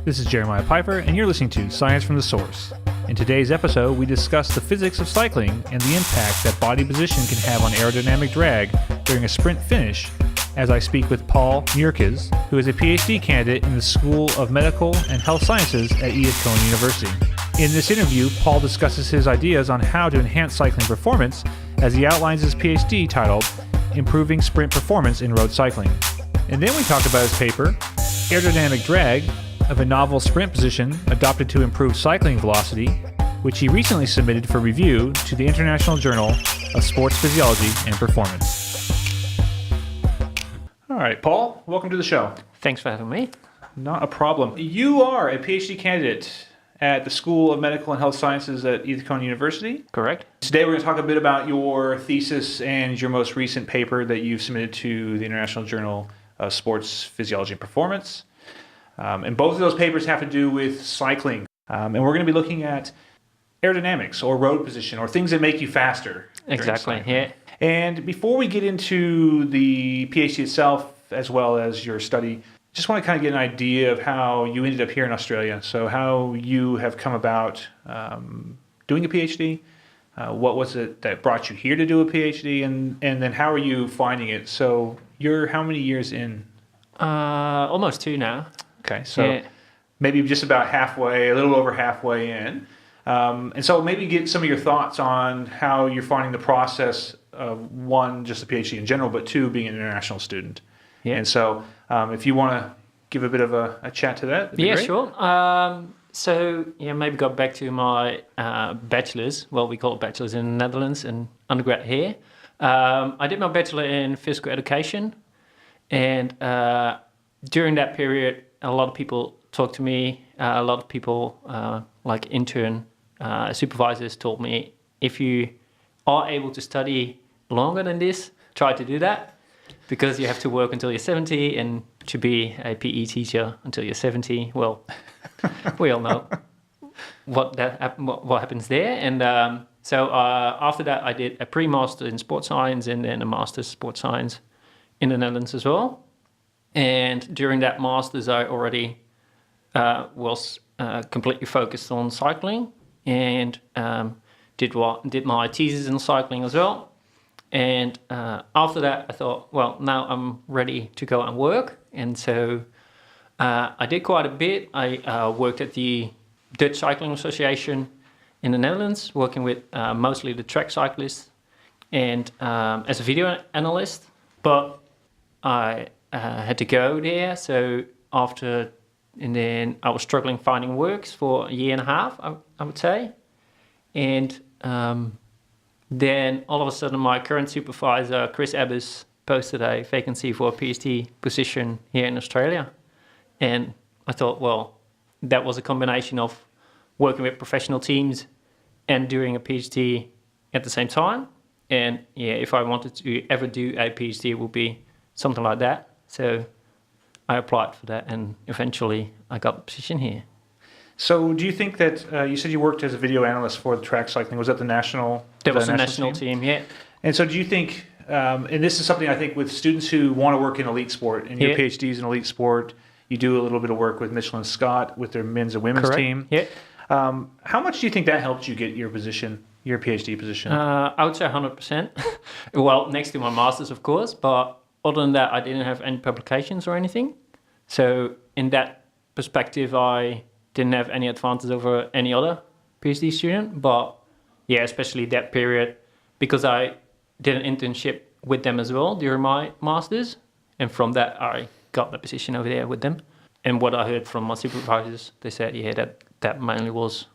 This is Jeremiah Piper, and you're listening to Science from the Source. In today's episode, we discuss the physics of cycling and the impact that body position can have on aerodynamic drag during a sprint finish, as I speak with Paul Merkes, who is a Ph.D. candidate in the School of Medical and Health Sciences at Edith Cowan University. In this interview, Paul discusses his ideas on how to enhance cycling performance as he outlines his Ph.D. titled Improving Sprint Performance in Road Cycling. And then we talk about his paper, Aerodynamic Drag, of a novel sprint position adopted to improve cycling velocity, which he recently submitted for review to the International Journal of Sports Physiology and Performance. All right, Paul, welcome to the show. Thanks for having me. Not a problem. You are a PhD candidate at the School of Medical and Health Sciences at Edith Cowan University. Correct. Today we're going to talk a bit about your thesis and your most recent paper that you've submitted to the International Journal of Sports Physiology and Performance. And both of those papers have to do with cycling. And we're going to be looking at aerodynamics or road position or things that make you faster. Exactly, yeah. And before we get into the PhD itself, as well as your study, just want to kind of get an idea of how you ended up here in Australia. So how you have come about doing a PhD. What was it that brought you here to do a PhD? And then how are you finding it? So you're how many years in? Almost 2 now. Okay, so maybe just about halfway, a little over halfway in. And so maybe get some of your thoughts on how you're finding the process of, one, just a PhD in general, but two, being an international student. Yeah. And so if you want to give a bit of a chat to that, that'd be great. Sure. So maybe go back to my bachelor's. Well, we call it bachelor's in the Netherlands and undergrad here. I did my bachelor in physical education. And during that period, a lot of people talked to me. A lot of people, like intern supervisors, told me, if you are able to study longer than this, try to do that, because you have to work until you're 70, and to be a PE teacher until you're 70. Well, we all know what happens there. And so after that, I did a pre-master in sports science and then a master's in sports science in the Netherlands as well. And during that master's, I already was completely focused on cycling and did my thesis in cycling as well. And after that, I thought, well, now I'm ready to go and work. And so I did quite a bit. I worked at the Dutch Cycling Association in the Netherlands, working with mostly the track cyclists and as a video analyst. But I had to go there, so and then I was struggling finding works for a year and a half, I would say. And then all of a sudden my current supervisor, Chris Abbas, posted a vacancy for a PhD position here in Australia. And I thought, well, that was a combination of working with professional teams and doing a PhD at the same time. And if I wanted to ever do a PhD, it would be something like that. So I applied for that, and eventually I got the position here. So do you think that, you said you worked as a video analyst for the track cycling, was that the national That was the national team, yeah. And so do you think, and this is something I think with students who want to work in elite sport, and your PhD is in elite sport, you do a little bit of work with Mitchell and Scott with their men's and women's team. Yeah. How much do you think that helped you get your position, your PhD position? I would say 100%. Well, next to my master's, of course, but other than that, I didn't have any publications or anything. So in that perspective, I didn't have any advantage over any other PhD student. But yeah, especially that period, because I did an internship with them as well during my master's. And from that, I got the position over there with them. And what I heard from my supervisors, they said, that mainly was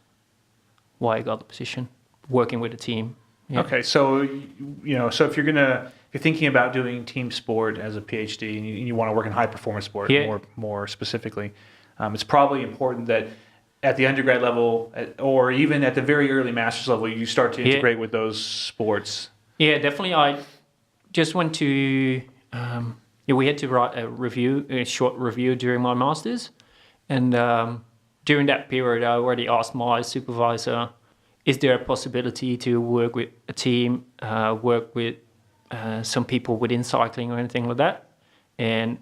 why I got the position, working with a team. Yeah. Okay, so so if you're thinking about doing team sport as a PhD and you want to work in high performance sport more specifically, it's probably important that at the undergrad level or even at the very early master's level, you start to integrate with those sports. Yeah, definitely. I just went to we had to write a short review during my master's, and during that period, I already asked my supervisor, is there a possibility to work with a team, work with some people within cycling or anything like that? And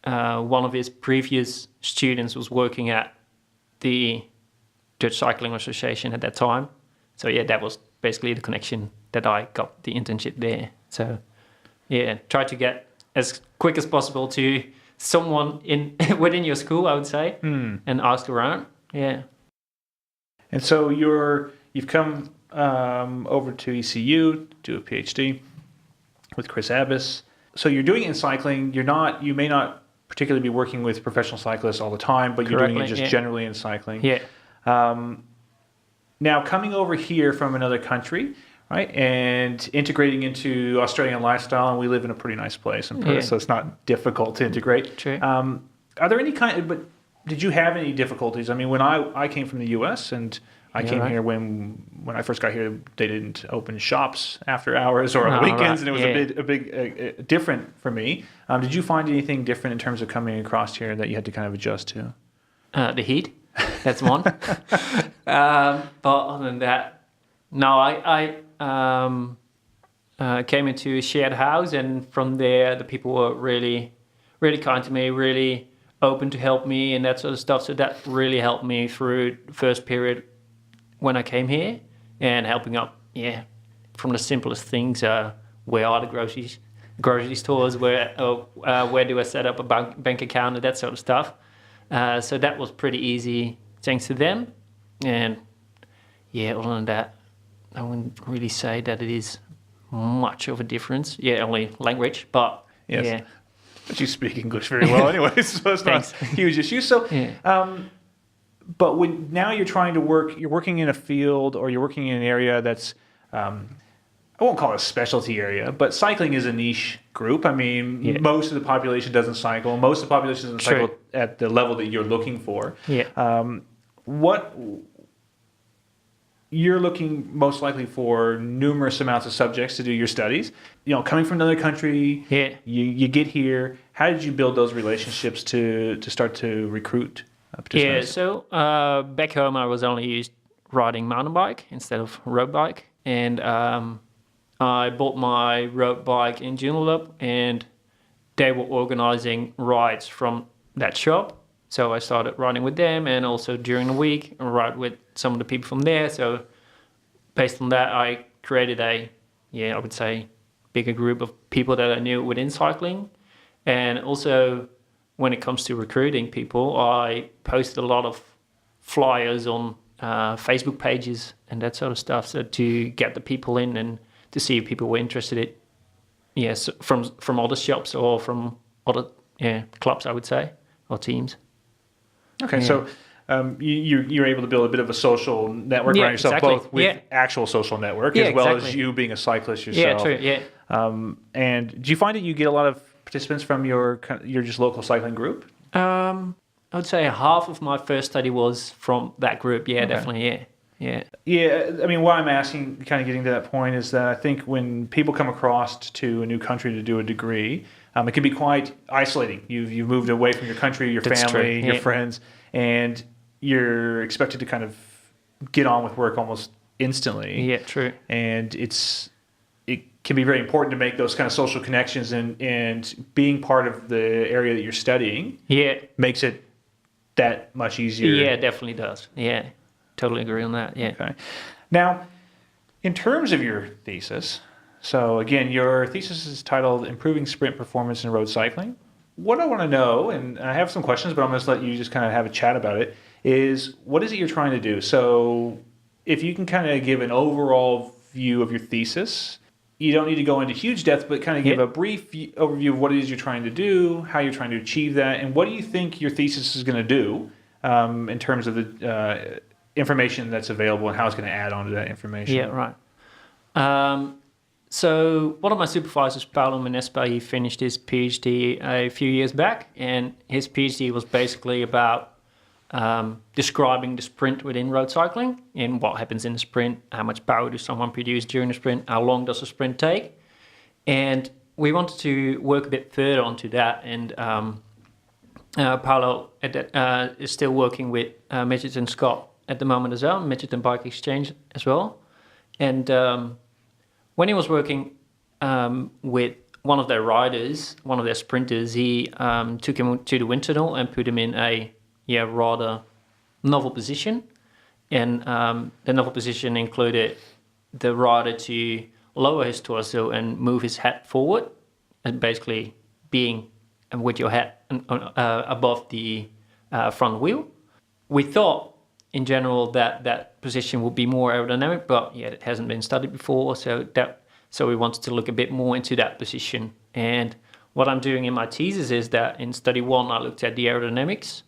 one of his previous students was working at the Dutch Cycling Association at that time. So yeah, that was basically the connection that I got the internship there. So yeah, try to get as quick as possible to someone in within your school, I would say, and ask around. Yeah. And so you've come over to ECU, do a PhD with Chris Abbas. So you're doing it in cycling. You may not particularly be working with professional cyclists all the time, but you're doing it just generally in cycling. Yeah. Now coming over here from another country, right, and integrating into Australian lifestyle, and we live in a pretty nice place in Perth, so it's not difficult to integrate. True. Are there any but did you have any difficulties? I mean, when I came from the U.S. and I came here when I first got here, they didn't open shops after hours or on the weekends, and it was a big different for me. Did you find anything different in terms of coming across here that you had to kind of adjust to? The heat, that's one. But other than that, no, I came into a shared house, and from there, the people were really, really kind to me, really open to help me and that sort of stuff. So that really helped me through the first period when I came here, and helping up, from the simplest things, where are the grocery stores, where do I set up a bank account, and that sort of stuff. So that was pretty easy thanks to them. And other than that, I wouldn't really say that it is much of a difference. Only language, but yes. But you speak English very well anyway, so it's not a huge issue. So, but when now you're trying to work, you're working in a field or you're working in an area that's, I won't call it a specialty area, but cycling is a niche group. I mean, most of the population doesn't cycle. Most of the population doesn't cycle at the level that you're looking for. What you're looking most likely for numerous amounts of subjects to do your studies. You know, coming from another country, you get here. How did you build those relationships to start to recruit participants? So back home I was only used riding mountain bike instead of road bike. And I bought my road bike in Joondalup, and they were organizing rides from that shop. So I started riding with them, and also during the week I ride with some of the people from there. So based on that, I created I would say, bigger group of people that I knew within cycling. And also, when it comes to recruiting people, I posted a lot of flyers on Facebook pages and that sort of stuff, so to get the people in and to see if people were interested in from other shops or from other clubs, I would say, or teams. Okay, so you're able to build a bit of a social network around yourself, both with actual social network as well as you being a cyclist yourself. And do you find that you get a lot of participants from your just local cycling group? I would say half of my first study was from that group. Definitely. Yeah. I mean, why I'm asking, kind of getting to that point, is that I think when people come across to a new country to do a degree, it can be quite isolating. You've moved away from your country, your family, your friends, and you're expected to kind of get on with work almost instantly. Yeah, true. And it can be very important to make those kind of social connections, and being part of the area that you're studying makes it that much easier. Yeah, it definitely does. Yeah, totally agree on that. Yeah. Okay. Now, in terms of your thesis, so again, your thesis is titled Improving Sprint Performance in Road Cycling. What I want to know, and I have some questions, but I'm going to let you just kind of have a chat about it, is what is it you're trying to do? So if you can kind of give an overall view of your thesis, you don't need to go into huge depth, but kind of give a brief overview of what it is you're trying to do, how you're trying to achieve that, and what do you think your thesis is going to do in terms of the information that's available and how it's going to add on to that information. Yeah, right. So one of my supervisors, Paul Merkes, he finished his PhD a few years back, and his PhD was basically about describing the sprint within road cycling and what happens in the sprint, how much power does someone produce during the sprint, how long does the sprint take. And we wanted to work a bit further onto that, and Paolo is still working with Midget and Scott at the moment as well, Midget and Bike Exchange as well. And when he was working with one of their riders, one of their sprinters, he took him to the wind tunnel and put him in a rather novel position. And the novel position included the rider to lower his torso and move his head forward, and basically being with your head above the front wheel. We thought, in general, that position would be more aerodynamic, but it hasn't been studied before, so we wanted to look a bit more into that position. And what I'm doing in my thesis is that in study 1, I looked at the aerodynamics.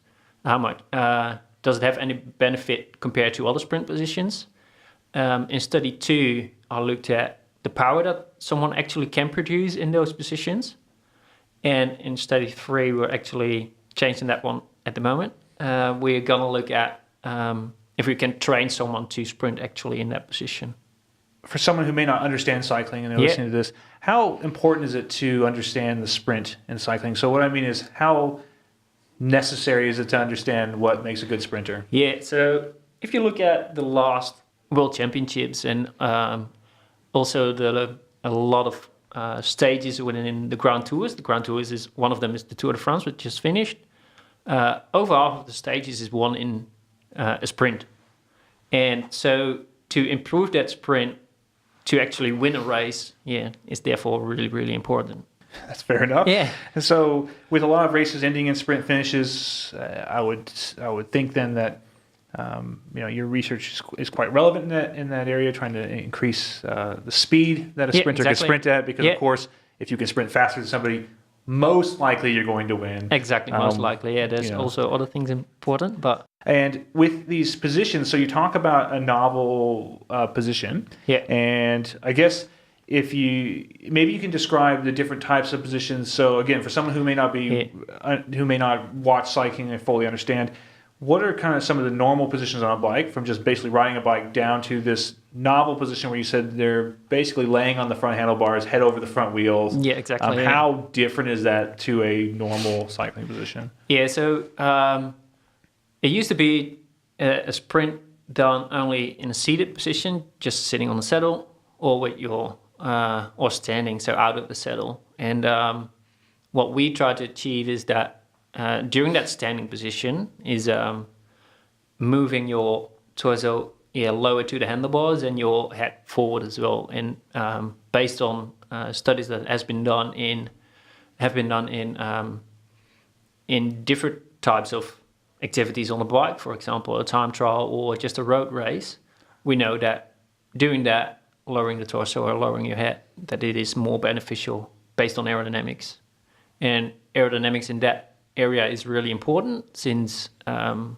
How much does it have any benefit compared to other sprint positions? In study 2, I looked at the power that someone actually can produce in those positions. And in study 3, we're actually changing that one at the moment. We're going to look at if we can train someone to sprint actually in that position. For someone who may not understand cycling and they're listening to this, how important is it to understand the sprint in cycling? So what I mean is, how necessary is it to understand what makes a good sprinter? Yeah, so if you look at the last World Championships and also a lot of stages within the Grand Tours. The Grand Tours is one of them is the Tour de France, which just finished. Over half of the stages is won in a sprint. And so to improve that sprint, to actually win a race, is therefore really, really important. That's fair enough. Yeah. And so with a lot of races ending in sprint finishes, I would think then that your research is quite relevant in that area, trying to increase the speed that a sprinter can sprint at, because of course, if you can sprint faster than somebody, most likely you're going to win. Exactly, most likely. Yeah, there's also other things important, but... And with these positions, so you talk about a novel position. Yeah. And I guess maybe you can describe the different types of positions. So again, for someone who may not who may not watch cycling and fully understand, what are kind of some of the normal positions on a bike, from just basically riding a bike down to this novel position where you said they're basically laying on the front handlebars, head over the front wheels? Yeah, exactly. How different is that to a normal cycling position? Yeah, so it used to be a sprint done only in a seated position, just sitting on the saddle, or with your or standing, so out of the saddle. And what we try to achieve is that during that standing position is moving your torso lower to the handlebars and your head forward as well. And based on studies that have been done in different types of activities on the bike, for example, a time trial or just a road race, we know that doing that, lowering the torso or lowering your head, that it is more beneficial based on aerodynamics. And aerodynamics in that area is really important, since at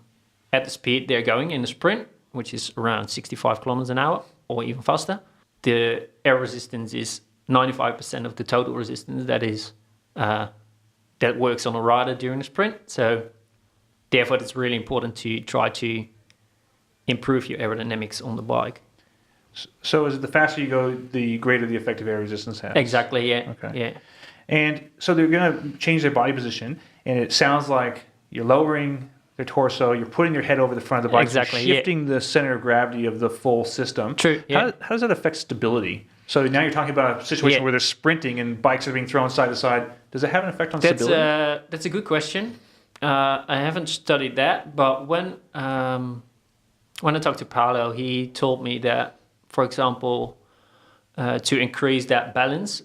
the speed they're going in the sprint, which is around 65 kilometers an hour or even faster, the air resistance is 95% of the total resistance that works on a rider during the sprint. So therefore it's really important to try to improve your aerodynamics on the bike. So is it the faster you go, the greater the effective air resistance has? Exactly, yeah. Okay. Yeah. And so they're going to change their body position, and it sounds like you're lowering their torso, you're putting their head over the front of the bike, exactly, shifting the center of gravity of the full system. True. Yeah. How does that affect stability? So now you're talking about a situation where they're sprinting and bikes are being thrown side to side. Does it have an effect on stability? That's a good question. I haven't studied that, but when I talked to Paolo, he told me that, for example, to increase that balance,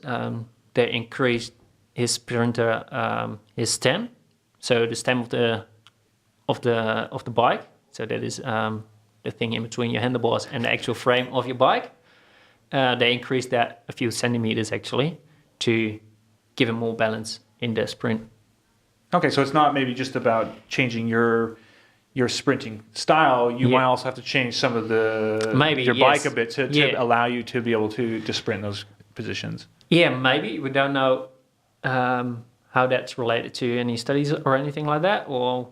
they increased his sprinter his stem, so the stem of the bike. So that is the thing in between your handlebars and the actual frame of your bike. They increased that a few centimeters actually to give him more balance in the sprint. Okay, so it's not maybe just about changing your sprinting style. You might also have to change some of your bike a bit to allow you to be able to sprint in those positions. Yeah, maybe. We don't know how that's related to any studies or anything like that, or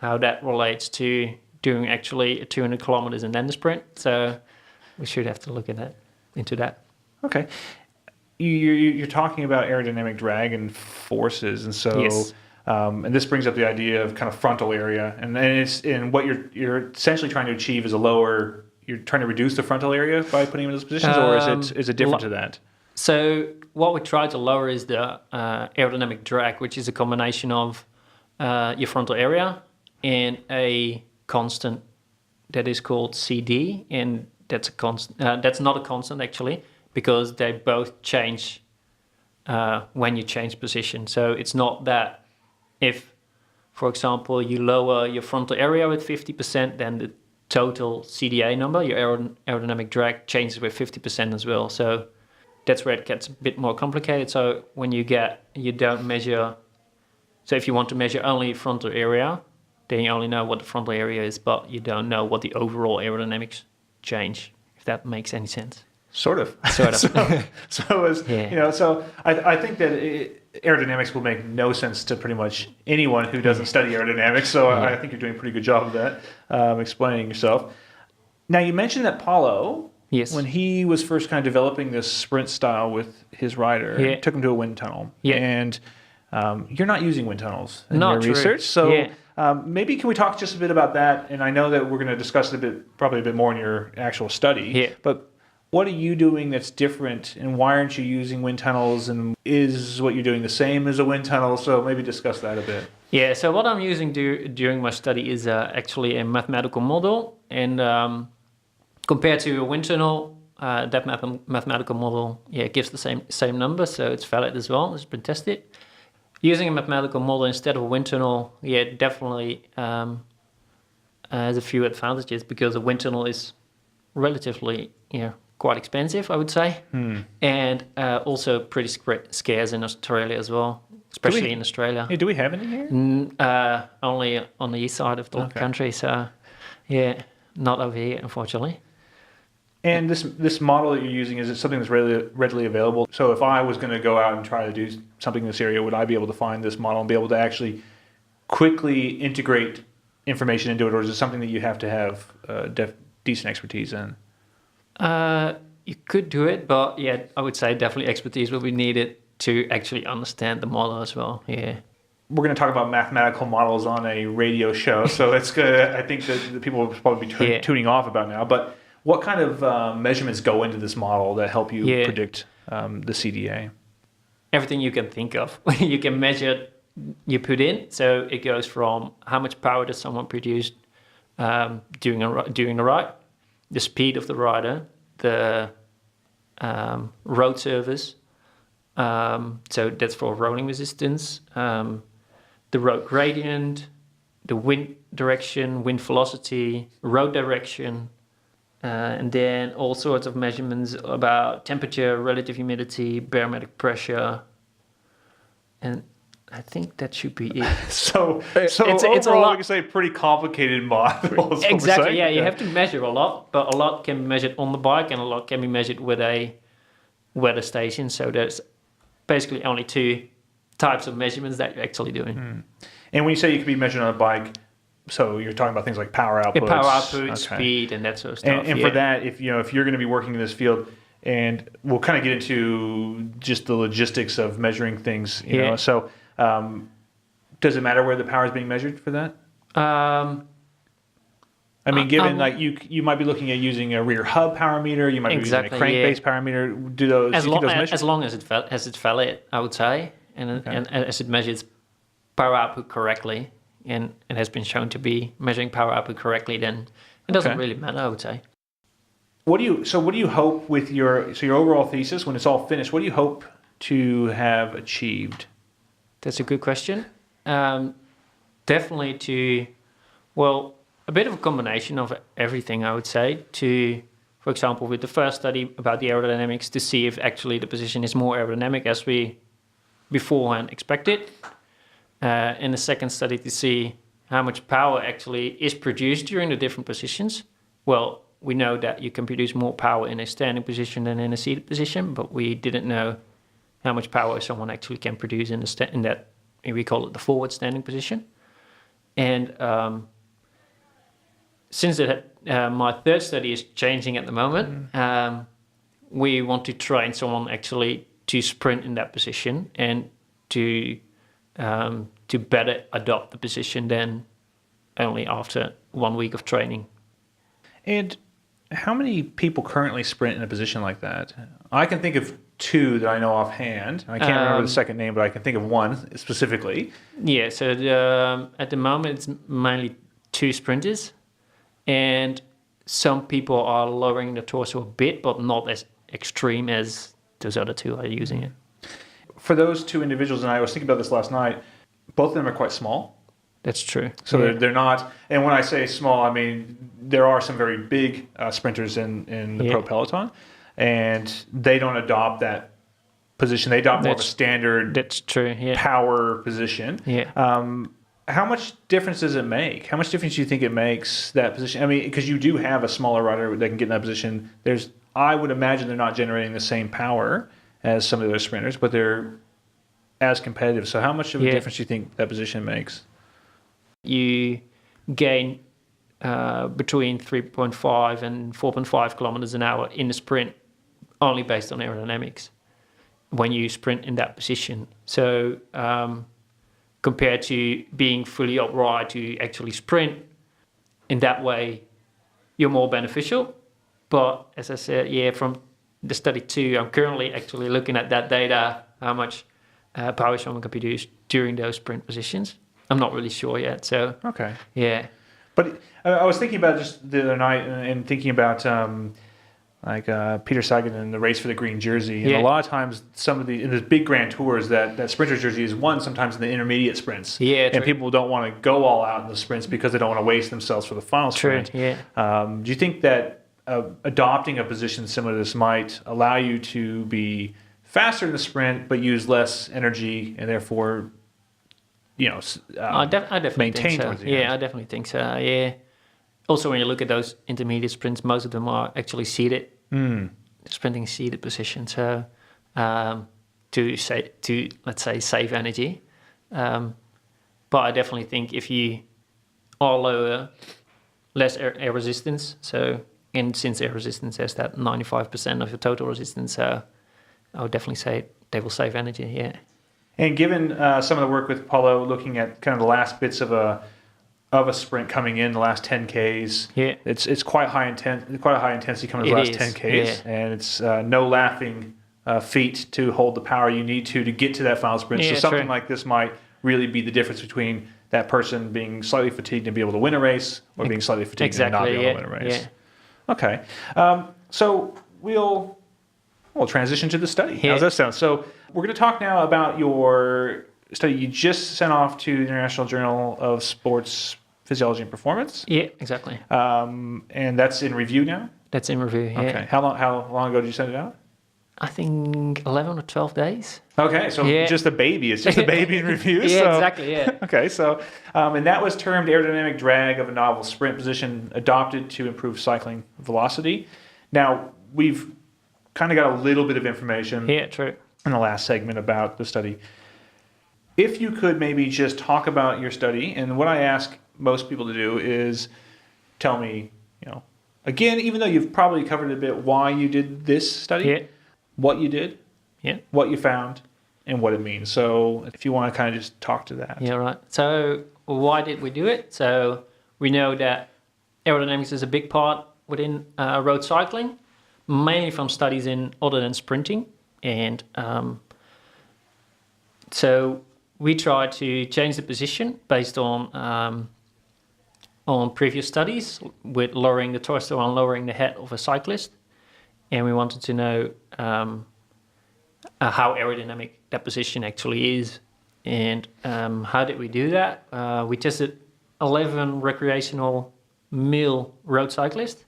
how that relates to doing actually 200 kilometers and then the sprint. So we should have to look into that. Okay. You're talking about aerodynamic drag and forces, and so... Yes. And this brings up the idea of kind of frontal area, and what you're essentially trying to achieve is you're trying to reduce the frontal area by putting him in those positions, or is it different to that? So what we try to lower is the aerodynamic drag, which is a combination of your frontal area and a constant that is called CD, and that's a constant. That's not a constant actually, because they both change when you change position. So it's not that if, for example, you lower your frontal area with 50%, then the total CDA number, your aerodynamic drag, changes with 50% as well. So that's where it gets a bit more complicated. So when you don't measure. So if you want to measure only frontal area, then you only know what the frontal area is, but you don't know what the overall aerodynamics change, if that makes any sense. Sort of. Sort of. So I think that aerodynamics will make no sense to pretty much anyone who doesn't study aerodynamics. So I think you're doing a pretty good job of that, explaining yourself. Now, you mentioned that Paulo, yes, when he was first kind of developing this sprint style with his rider, it took him to a wind tunnel. Yeah. And you're not using wind tunnels in Not your true. research. So maybe can we talk just a bit about that? And I know that we're going to discuss it probably a bit more in your actual study. Yeah. But what are you doing that's different, and why aren't you using wind tunnels? And is what you're doing the same as a wind tunnel? So maybe discuss that a bit. Yeah, so what I'm using during my study is actually a mathematical model. And compared to a wind tunnel, that mathematical model gives the same number, so it's valid as well. It's been tested. Using a mathematical model instead of a wind tunnel, definitely has a few advantages, because a wind tunnel is relatively quite expensive, I would say, and also pretty scarce in Australia as well, especially in Australia. Yeah, do we have any here? Only on the east side of the country, so not over here, unfortunately. And this model that you're using, is it something that's readily available? So if I was going to go out and try to do something in this area, would I be able to find this model and be able to actually quickly integrate information into it, or is it something that you have to have decent expertise in? You could do it, but I would say definitely expertise will be needed to actually understand the model as well. Yeah. We're going to talk about mathematical models on a radio show, so it's good. I think that the people will probably be tuning off about now. But what kind of measurements go into this model that help you predict the CDA? Everything you can think of. You can measure, you put in. So it goes from how much power does someone produce during a ride, the speed of the rider, the road surface. So that's for rolling resistance, the road gradient, the wind direction, wind velocity, road direction, and then all sorts of measurements about temperature, relative humidity, barometric pressure, and I think that should be it. So it's overall, a lot, we can say pretty complicated models. Exactly, you have to measure a lot, but a lot can be measured on the bike and a lot can be measured with a weather station. So there's basically only two types of measurements that you're actually doing. And when you say you can be measured on a bike, so you're talking about things like power output, speed, and that sort of stuff. And for that, if you're going to be working in this field, and we'll kind of get into just the logistics of measuring things, you know. So does it matter where the power is being measured for that? I mean, given like you might be looking at using a rear hub power meter, you might be using a crank-based power meter. Do those as long as it's valid, I would say, and as it measures power output correctly, and it has been shown to be measuring power output correctly, then it doesn't really matter, I would say. What do you hope with your overall thesis, when it's all finished, what do you hope to have achieved? That's a good question. Definitely a bit of a combination of everything, I would say, for example, with the first study about the aerodynamics, to see if actually the position is more aerodynamic as we beforehand expected. In the second study, to see how much power actually is produced during the different positions. Well, we know that you can produce more power in a standing position than in a seated position, but we didn't know how much power someone actually can produce in that, we call it the forward standing position. And since my third study is changing at the moment, we want to train someone actually to sprint in that position and to better adopt the position than only after 1 week of training. And how many people currently sprint in a position like that? I can think of two that I know offhand. I can't remember the second name, but I can think of one specifically. Yeah, so at the moment it's mainly two sprinters, and some people are lowering the torso a bit, but not as extreme as those other two are using it. For those two individuals, and I was thinking about this last night, both of them are quite small. That's true. So they're not, and when I say small, I mean there are some very big sprinters in the pro peloton, and they don't adopt that position. They adopt more of a standard power position. Yeah. How much difference does it make? How much difference do you think it makes, that position? I mean, because you do have a smaller rider that can get in that position. I would imagine they're not generating the same power as some of the other sprinters, but they're as competitive. So how much of a difference do you think that position makes? You gain between 3.5 and 4.5 kilometers an hour in the sprint, only based on aerodynamics, when you sprint in that position. So compared to being fully upright, to actually sprint in that way, you're more beneficial. But as I said, from the study 2, I'm currently actually looking at that data, how much power someone can produce during those sprint positions. I'm not really sure yet. So okay, yeah. But I was thinking about just the other night and thinking about Peter Sagan in the race for the green jersey. And a lot of times, in the big grand tours, that sprinter's jersey is won sometimes in the intermediate sprints. Yeah, and people don't want to go all out in the sprints because they don't want to waste themselves for the final sprint. Yeah. Do you think that adopting a position similar to this might allow you to be faster in the sprint but use less energy and therefore, I definitely maintain think so. towards the end? I definitely think so. Yeah. Also, when you look at those intermediate sprints, most of them are actually seated, sprinting seated position. So to let's say save energy. But I definitely think if you are lower, less air resistance. And since air resistance has that 95% of your total resistance, I would definitely say they will save energy. Yeah. And given some of the work with Paulo, looking at kind of the last bits of a sprint coming in, the last 10Ks, it's quite a high intensity coming in the last 10Ks, and it's no laughing feat to hold the power you need to get to that final sprint. So something like this might really be the difference between that person being slightly fatigued and be able to win a race, or being slightly fatigued and not be able to win a race. Yeah. Okay, so we'll transition to the study. How does that sound? So we're going to talk now about your study you just sent off to the International Journal of Sports Physiology and Performance. Yeah, exactly. And that's in review now? That's in review, yeah. Okay. How long ago did you send it out? I think 11 or 12 days. Okay, so just a baby. It's just a baby in review. Exactly, yeah. Okay, so, and that was termed aerodynamic drag of a novel sprint position adopted to improve cycling velocity. Now, we've kind of got a little bit of information in the last segment about the study. If you could maybe just talk about your study, and what I ask most people to do is tell me, again, even though you've probably covered a bit, why you did this study, what you did, what you found, and what it means. So if you want to kind of just talk to that. Yeah, right. So why did we do it? So we know that aerodynamics is a big part within road cycling, mainly from studies in other than sprinting. And so we tried to change the position based on previous studies with lowering the torso and lowering the head of a cyclist. And we wanted to know how aerodynamic that position actually is. And how did we do that? We tested 11 recreational male road cyclists.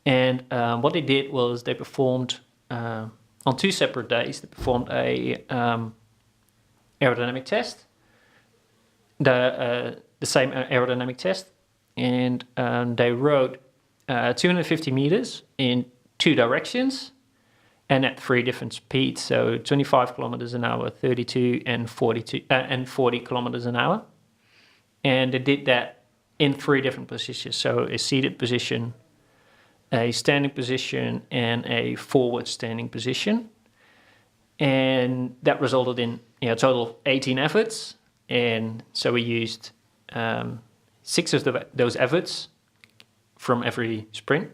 And what they did was they performed, on 2 separate days, they performed a aerodynamic test, the same aerodynamic test, and they rode 250 meters in 2 directions and at 3 different speeds, so 25 kilometers an hour, 32 and 40 kilometers an hour. And they did that in 3 different positions, so a seated position, a standing position, and a forward standing position. And that resulted in a total of 18 efforts. And so we used 6 of those efforts from every sprint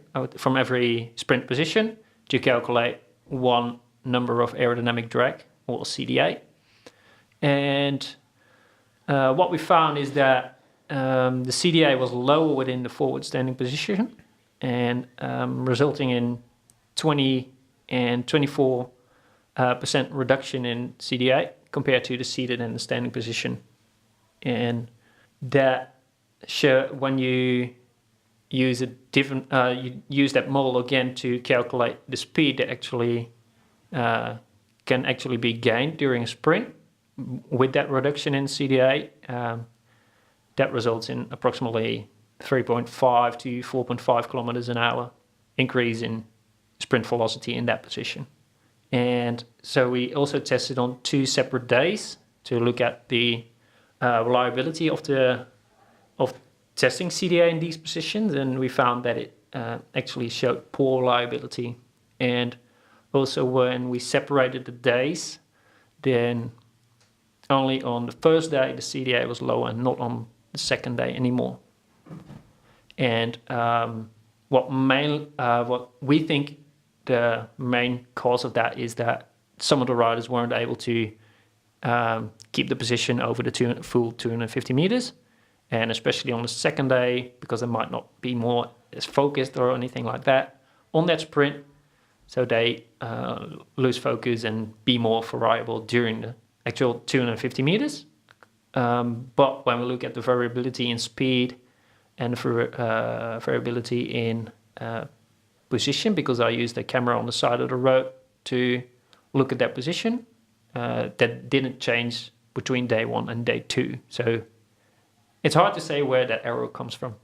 position to calculate 1 number of aerodynamic drag, or CDA. And what we found is that the CDA was lower within the forward standing position, and resulting in 20 and 24% reduction in CDA compared to the seated and the standing position. And that when you use a different, you use that model again to calculate the speed that actually can actually be gained during a sprint with that reduction in CDA. That results in approximately 3.5 to 4.5 kilometers an hour increase in sprint velocity in that position. And so we also tested on 2 separate days to look at the reliability of testing CDA in these positions, and we found that it actually showed poor reliability. And also when we separated the days, then only on the first day the CDA was lower and not on the second day anymore. And what we think the main cause of that is that some of the riders weren't able to keep the position over the full 250 meters, and especially on the second day, because they might not be more as focused or anything like that on that sprint, so they lose focus and be more variable during the actual 250 meters. But when we look at the variability in speed and variability in position, because I used a camera on the side of the road to look at that position, that didn't change between day 1 and day 2. So it's hard to say where that error comes from.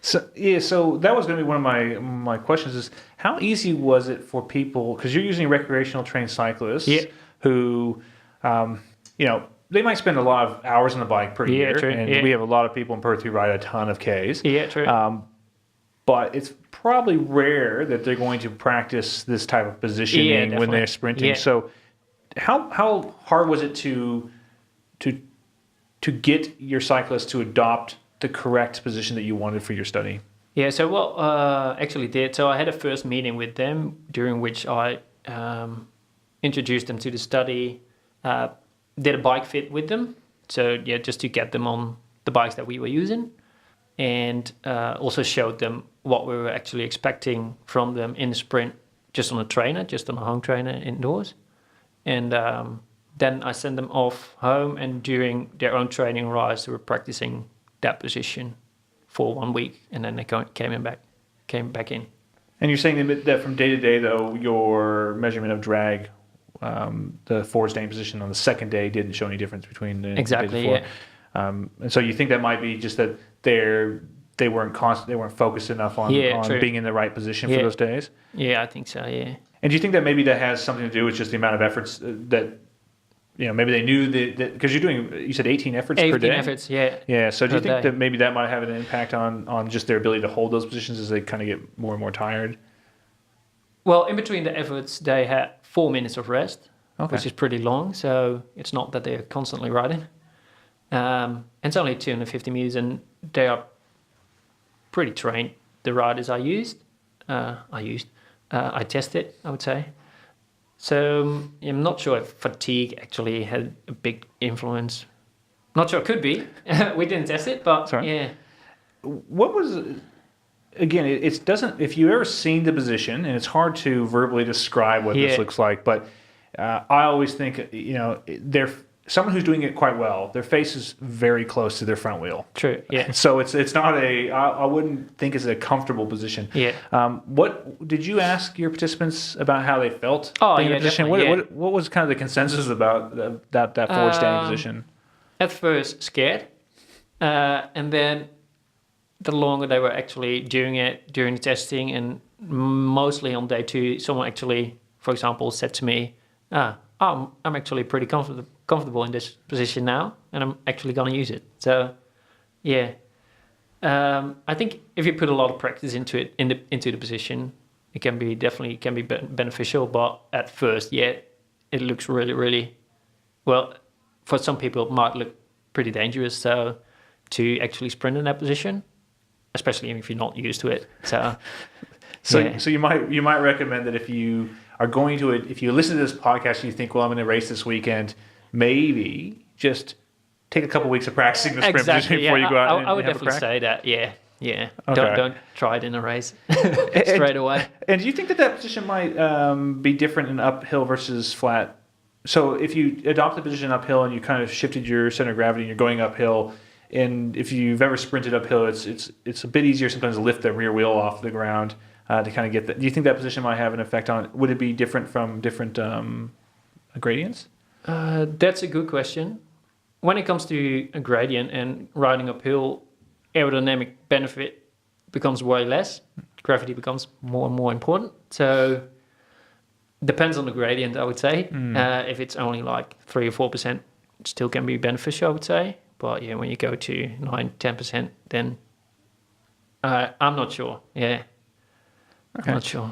So that was going to be one of my questions: is how easy was it for people, because you're using recreational trained cyclists who, they might spend a lot of hours on the bike per year, true. And we have a lot of people in Perth who ride a ton of Ks. Yeah, true. But it's probably rare that they're going to practice this type of positioning when they're sprinting. Yeah. So how hard was it to get your cyclists to adopt the correct position that you wanted for your study? Yeah, so what actually did, so I had a first meeting with them during which I introduced them to the study, did a bike fit with them. So just to get them on the bikes that we were using, and also showed them what we were actually expecting from them in the sprint, just on a trainer, just on a home trainer indoors. And then I sent them off home, and during their own training rides, they were practicing that position for 1 week, and then they came back in. And you're saying that from day to day, though, your measurement of drag, the forward standing position on the second day didn't show any difference between the day before. Yeah. And so you think that might be just that they weren't focused enough on being in the right position for those days? Yeah, I think so, yeah. And do you think that maybe that has something to do with just the amount of efforts that, maybe they knew that, because you said 18 efforts per day? 18 efforts, yeah. Yeah, so do you think that maybe that might have an impact on just their ability to hold those positions as they kind of get more and more tired? Well, in between the efforts, they had 4 minutes of rest, which is pretty long, so it's not that they're constantly riding. And it's only 250 meters, and they are pretty trained, the riders I tested, I would say. So I'm not sure if fatigue actually had a big influence. Not sure, it could be. We didn't test it, but yeah. What was, again, it doesn't, if you've ever seen the position, and it's hard to verbally describe what this looks like, but I always think, someone who's doing it quite well, their face is very close to their front wheel. True, yeah. So it's not I wouldn't think it's a comfortable position. Yeah. What did you ask your participants about how they felt? Oh, in yeah, the position? definitely, What was kind of the consensus about that forward standing position? At first, scared. And then the longer they were actually doing it during the testing, and mostly on day 2, someone actually, for example, said to me, I'm actually pretty comfortable in this position now, and I'm actually going to use it. So, yeah, I think if you put a lot of practice into it, into the position, it can be beneficial. But at first, it looks really, really well. For some people, it might look pretty dangerous. So, to actually sprint in that position, especially if you're not used to it. So you might recommend that if you are going to it, if you listen to this podcast and you think, well, I'm going to race this weekend, maybe just take a couple weeks of practicing the sprint position before you go out I would have a definitely crack. say that. Yeah. Okay. Don't try it in a race straight away. And do you think that position might be different in uphill versus flat? So if you adopt the position uphill and you kind of shifted your center of gravity and you're going uphill, and if you've ever sprinted uphill, it's a bit easier sometimes to lift the rear wheel off the ground to kind of get that. Do you think that position might have an effect on it? Would it be different from different gradients? That's a good question. When it comes to a gradient and riding uphill, aerodynamic benefit becomes way less. Gravity becomes more and more important. So depends on the gradient, I would say. If it's only like 3 or 4%, it still can be beneficial, I would say. But yeah, when you go to 9-10%, then I'm not sure. Yeah, Okay. I'm not sure.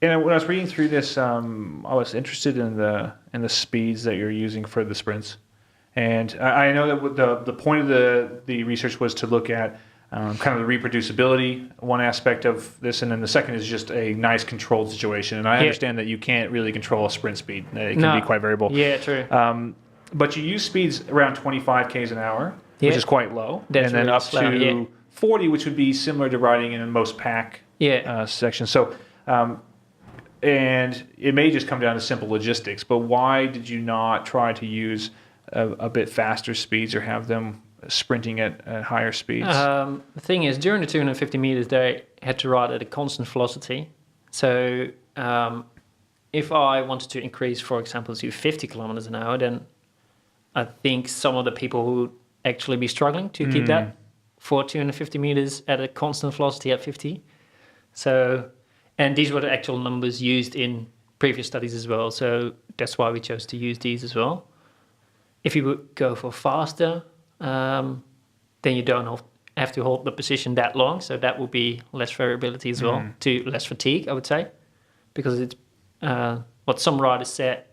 And when I was reading through this, I was interested in the speeds that you're using for the sprints. And I know that the point of the research was to look at kind of the reproducibility, one aspect of this, and then the second is just a nice controlled situation. And I understand that you can't really control a sprint speed. It can be quite variable. Yeah, true. But you use speeds around 25 k's an hour, which is quite low. That's and then really up slow, to 40, which would be similar to riding in most pack sections. So, and it may just come down to simple logistics, but why did you not try to use a bit faster speeds or have them sprinting at higher speeds? The thing is, during the 250 meters, they had to ride at a constant velocity. So if I wanted to increase, for example, to 50 kilometers an hour, then I think some of the people would actually be struggling to keep that for 250 meters at a constant velocity at 50. So, and these were the actual numbers used in previous studies as well. So that's why we chose to use these as well. If you would go for faster, then you don't have to hold the position that long. So that would be less variability as well, to less fatigue, I would say, because it's what some riders said,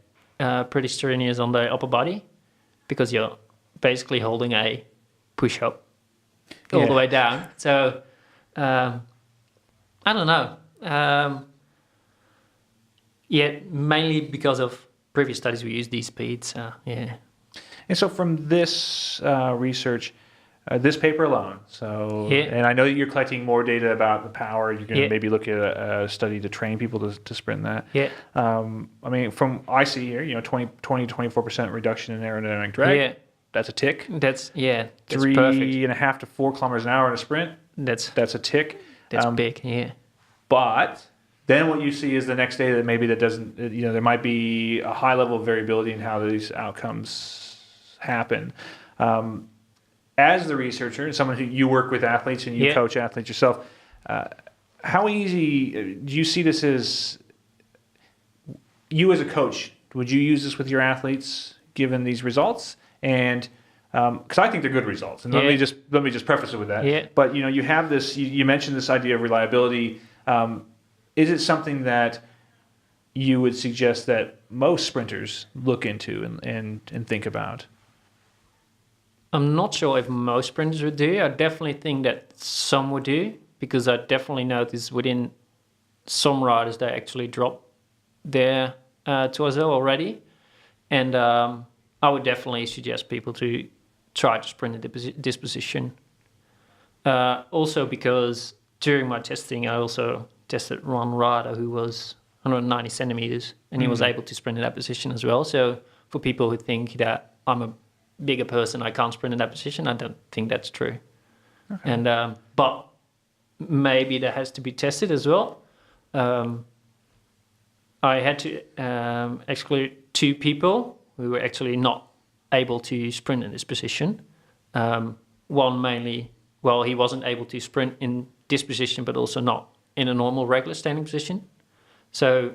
pretty strenuous on the upper body, because you're basically holding a push-up all the way down. So I don't know. Mainly because of previous studies, we use these speeds. And so from this research, this paper alone, and I know that you're collecting more data about the power. You're going to maybe look at a study to train people to sprint that. I mean, from I see here, 20-24% reduction in aerodynamic drag. That's a tick. That's 3.5 to 4 kilometers an hour in a sprint. That's a tick. That's big. But then what you see is the next day that maybe that doesn't, there might be a high level of variability in how these outcomes happen. As the researcher, someone who you work with athletes and you coach athletes yourself, how easy do you see this as, you as a coach, would you use this with your athletes given these results? And because I think they're good results, and let me just preface it with that. But you have this. You mentioned this idea of reliability. Is it something that you would suggest that most sprinters look into and think about? I'm not sure if most sprinters would do. I definitely think that some would do, because I definitely noticed within some riders they actually drop their torso already, and I would definitely suggest people to try to sprint at this position. Also because during my testing, I also tested one rider who was 190 centimeters, and he was able to sprint in that position as well. So for people who think that I'm a bigger person, I can't sprint in that position, I don't think that's true. Okay. And but maybe that has to be tested as well. I had to exclude 2 people who were actually not able to sprint in this position. One mainly, he wasn't able to sprint in this position, but also not in a normal regular standing position. So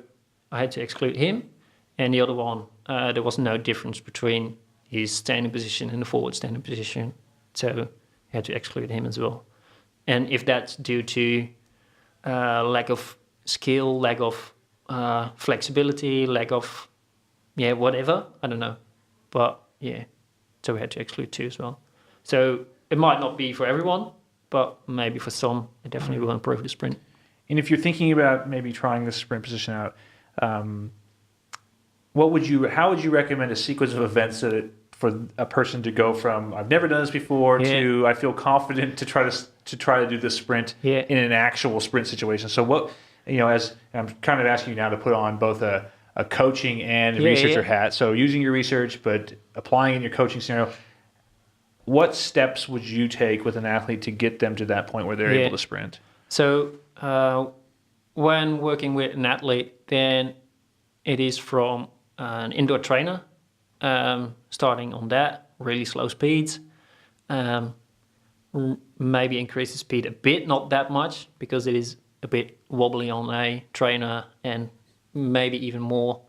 I had to exclude him. And the other one, there was no difference between his standing position and the forward standing position. So I had to exclude him as well. And if that's due to lack of skill, lack of flexibility, lack of whatever, I don't know. But so we had to exclude 2 as well. So it might not be for everyone, but maybe for some, it definitely will improve the sprint. And if you're thinking about maybe trying the sprint position out, how would you recommend a sequence of events for a person to go from I've never done this before to I feel confident to try to do this sprint in an actual sprint situation? So what, as I'm kind of asking you now to put on both a coaching and a researcher hat. So using your research, but applying in your coaching scenario, what steps would you take with an athlete to get them to that point where they're able to sprint? So when working with an athlete, then it is from an indoor trainer, starting on that, really slow speeds, maybe increase the speed a bit, not that much, because it is a bit wobbly on a trainer and maybe even more,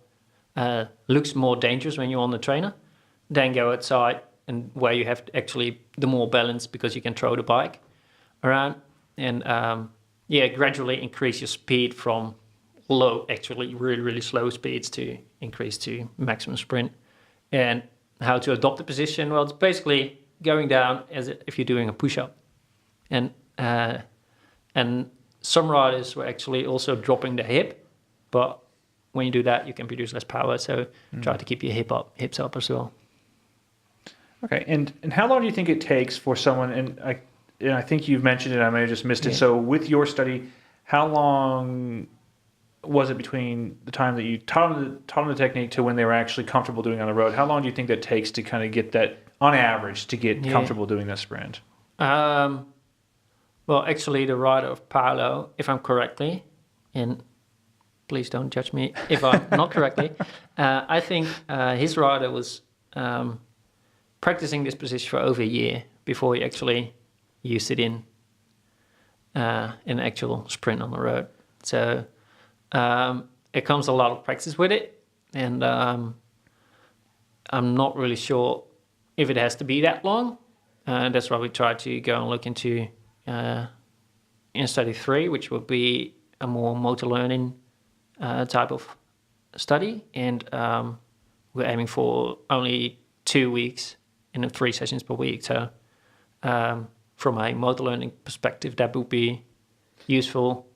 looks more dangerous when you're on the trainer. Then go outside and where you have actually the more balance because you can throw the bike around and gradually increase your speed from low, actually really, really slow speeds to increase to maximum sprint. And how to adopt the position? Well, it's basically going down as if you're doing a push-up. And some riders were actually also dropping the hip, but when you do that, you can produce less power. So try to keep your hips up as well. Okay, and how long do you think it takes for someone, and I think you've mentioned it, I may have just missed it, so with your study, how long was it between the time that you taught them the technique to when they were actually comfortable doing it on the road? How long do you think that takes to kind of get that, on average, to get comfortable doing that sprint? Well, actually, the rider of Paolo, if I'm correctly, and please don't judge me if I'm not correctly, I think his rider was practicing this position for over a year before he actually used it in an actual sprint on the road. So it comes a lot of practice with it, and I'm not really sure if it has to be that long. That's why we try to go and look into in study 3, which would be a more motor learning type of study, and we're aiming for only 2 weeks in 3 sessions per week. So from a motor learning perspective, that would be useful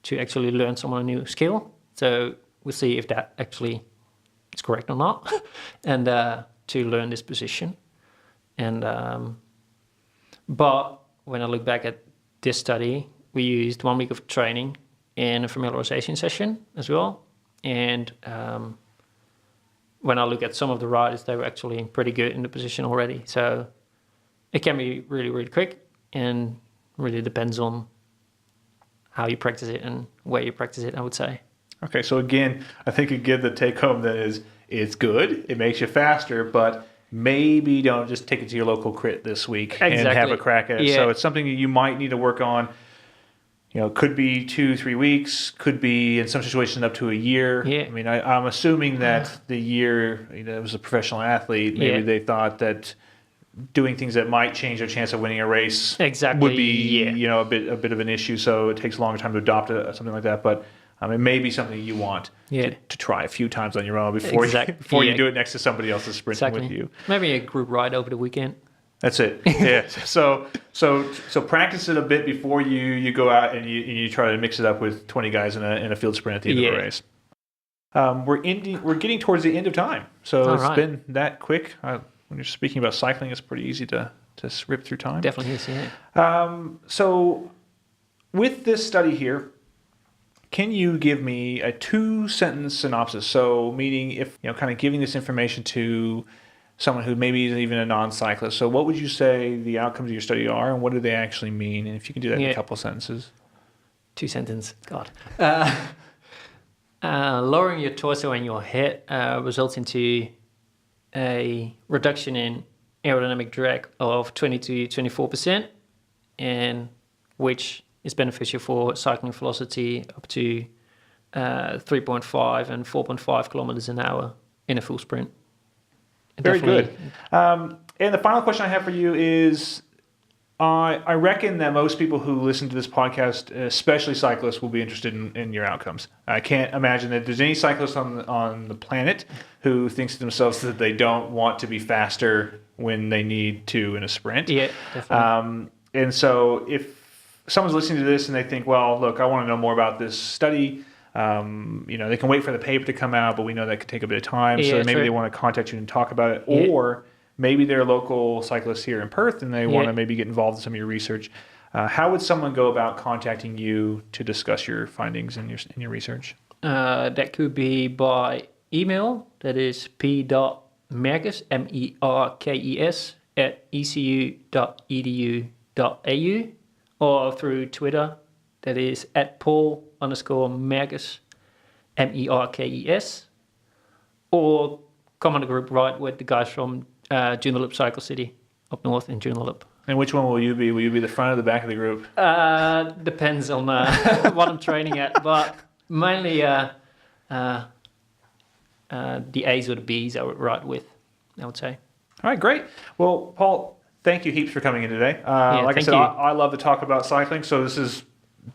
to actually learn someone a new skill. So we'll see if that actually is correct or not, and to learn this position. And but when I look back at this study, we used 1 week of training and a familiarization session as well. And when I look at some of the riders, they were actually pretty good in the position already. So it can be really, really quick, and really depends on how you practice it and where you practice it, I would say. Okay, so again, I think the take home then is it's good, it makes you faster, but maybe don't just take it to your local crit this week and have a crack at it. So it's something that you might need to work on. Could be 2-3 weeks, could be in some situations up to a year. I mean, I'm assuming that the year, it was a professional athlete, maybe they thought that doing things that might change their chance of winning a race would be, a bit of an issue. So it takes a longer time to adopt something like that. But it may be something you want to try a few times on your own before you do it next to somebody else that's sprinting with you. Maybe a group ride over the weekend. That's it. Yeah. So practice it a bit before you go out and you try to mix it up with 20 guys in a field sprint at the end of the race. We're getting towards the end of time. So it's been that quick. When you're speaking about cycling, it's pretty easy to rip through time. Definitely is, yeah. So with this study here, can you give me a 2-sentence synopsis? So meaning if, kind of giving this information to someone who maybe isn't even a non-cyclist. So what would you say the outcomes of your study are, and what do they actually mean? And if you can do that in a couple of sentences. 2 sentences, God. Lowering your torso and your head results into a reduction in aerodynamic drag of 20 to 24%, and which is beneficial for cycling velocity up to 3.5 and 4.5 kilometers an hour in a full sprint. Very good. And the final question I have for you is, I reckon that most people who listen to this podcast, especially cyclists, will be interested in your outcomes. I can't imagine that there's any cyclist on the planet who thinks to themselves that they don't want to be faster when they need to in a sprint. Yeah, definitely. And so if someone's listening to this and they think, well, look, I want to know more about this study, they can wait for the paper to come out, but we know that could take a bit of time. Yeah, So maybe true. they want to contact you and talk about it. Yeah. Or maybe they're local cyclists here in Perth and they want to maybe get involved in some of your research. How would someone go about contacting you to discuss your findings in your research? That could be by email. That is p.merkes, MERKES, @ecu.edu.au, or through Twitter. That is @Paul_Merkes, MERKES, or come on a group right with the guys from Joondalup Cycle City up north in Joondalup. And which one will you be? Will you be the front or the back of the group? Depends on what I'm training at, but mainly the A's or the B's I would ride with, I would say. All right, great. Well, Paul, thank you heaps for coming in today. Like I said, I love to talk about cycling, so this has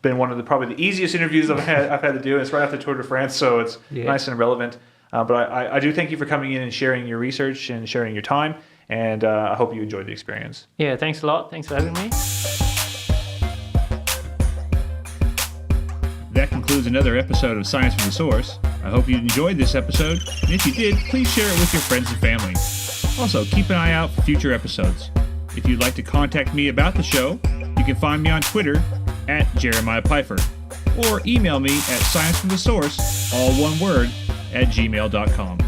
been one of probably the easiest interviews I've had to do. It's right after Tour de France, so it's nice and relevant. But I do thank you for coming in and sharing your research and sharing your time, and I hope you enjoyed the experience. Yeah, thanks a lot. Thanks for having me. That concludes another episode of Science from the Source. I hope you enjoyed this episode, and if you did, please share it with your friends and family. Also, keep an eye out for future episodes. If you'd like to contact me about the show, you can find me on Twitter @JeremiahPfeiffer, or email me at sciencefromthesource, all one word, @gmail.com.